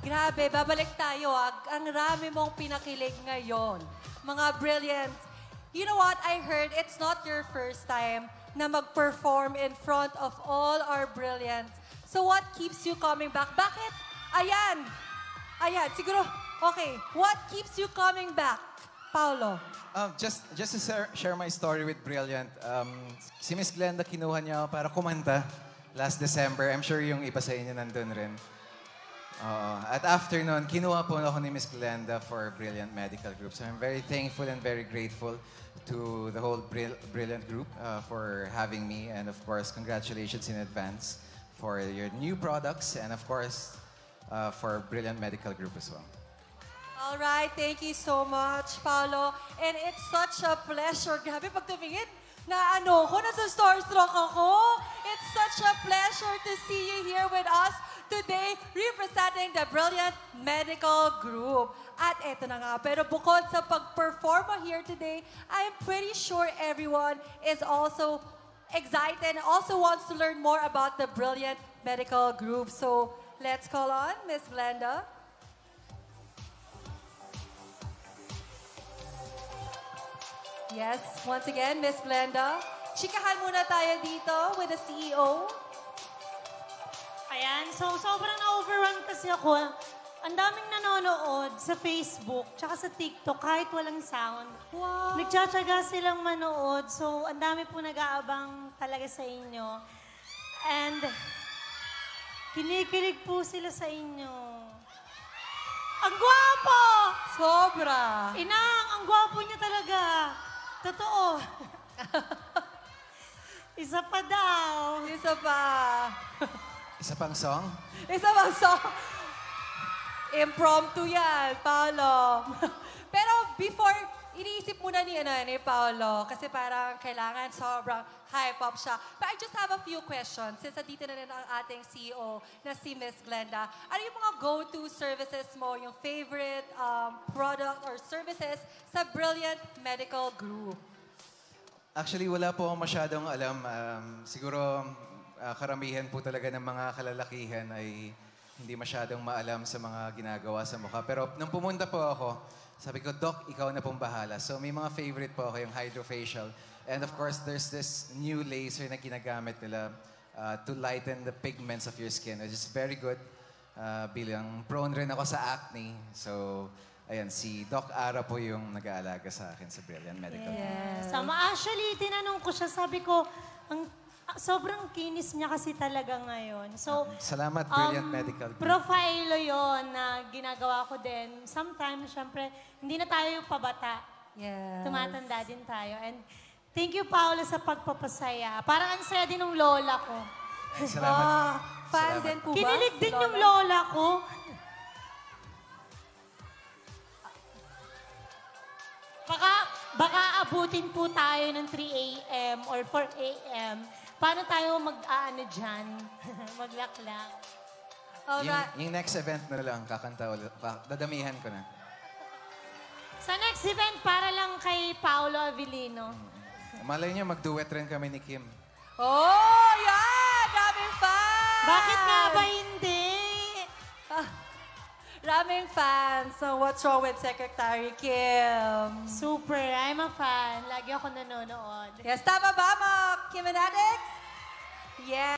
Grabe, babalik tayo. Ang rami mong pinakilig ngayon. Mga brilliant. You know what? I heard it's not your first time na mag-perform in front of all our brilliants. So what keeps you coming back? Bakit? Ayan. Ayan, siguro, okay. What keeps you coming back, Paolo? Just to share my story with Brilliant, si Miss Glenda kinuha niya ako para kumanta last December. I'm sure yung iba sa inyo nandun rin. At after nun, kinuha po ako ni Miss Glenda for Brilliant Medical Group. So I'm very thankful and very grateful to the whole Brilliant Group for having me. And of course, congratulations in advance for your new products and of course, for Brilliant Medical Group as well. All right, thank you so much, Paolo. And it's such a pleasure. Grabe, pag tumingin, na nasa starstruck ako. It's such a pleasure to see you here with us today, representing the Brilliant Medical Group. At eto na nga, pero bukod sa pag-perform mo here today, I'm pretty sure everyone is also excited and also wants to learn more about the Brilliant Medical Group. So, let's call on Miss Glenda. Yes, once again, Miss Glenda. Chikahan muna tayo dito with the CEO. Ayan, so sobrang na-overwhelmed kasi ako. Ang daming nanonood sa Facebook, tsaka sa TikTok, kahit walang sound. Wow. Nagtsatsaga silang manood, so ang dami po nag-aabang talaga sa inyo. And kinikilig po sila sa inyo. Ang gwapo! Sobra. Inang, ang gwapo niya talaga. Totoo. Isa pa daw. Isa pa. Isa pang song? Isa pang song. Impromptu yan, Paolo. Pero before, iniisip muna ni Paolo kasi parang kailangan sobrang hype up siya. But I just have a few questions since dito na rin ang ating CEO na si Miss Glenda. Ano yung mga go-to services mo, yung favorite product or services sa Brilliant Medical Group? Actually, wala po akong masyadong alam. Siguro, karamihan po talaga ng mga kalalakihan ay hindi masyadong maalam sa mga ginagawa sa mukha. Pero nung pumunta po ako, sabi ko, Doc, ikaw na pong bahala. So may mga favorite po ako, yung hydrofacial. And of course, there's this new laser na ginagamit nila to lighten the pigments of your skin, which is very good. Bilang prone rin ako sa acne. So, ayan, si Doc Ara po yung nag-aalaga sa akin sa Brilliant Medical. Yes. Sama, actually, tinanong ko siya, sabi ko, sobrang kinis niya kasi talaga ngayon. So, salamat, Brilliant Medical Group. Profilo yon na ginagawa ko din. Sometimes, syempre, hindi na tayo yung pabata. Yes. Tumatanda din tayo. And thank you, Paolo, sa pagpapasaya. Parang ang saya din ng lola ko. Salamat. Fan din po ba? Kinilig si din Lola? yung lola ko. Baka abutin po tayo ng 3 a.m. or 4 a.m. Paano tayo mag-aano dyan? Maglaklak. Alright. Yung next event na lang, kakanta ulit. Dadamihan ko na. Sa next event, para lang kay Paolo Avellino. Malay niyo, mag-duet rin kami ni Kim. Oh, yeah! Daming fans! Bakit nga ba hindi? Raming fans. So, what's wrong with Secretary Kim? Super, I'm a fan. Lagi ako nanonood. Yes, tama ba mga Kimanetics? Yes.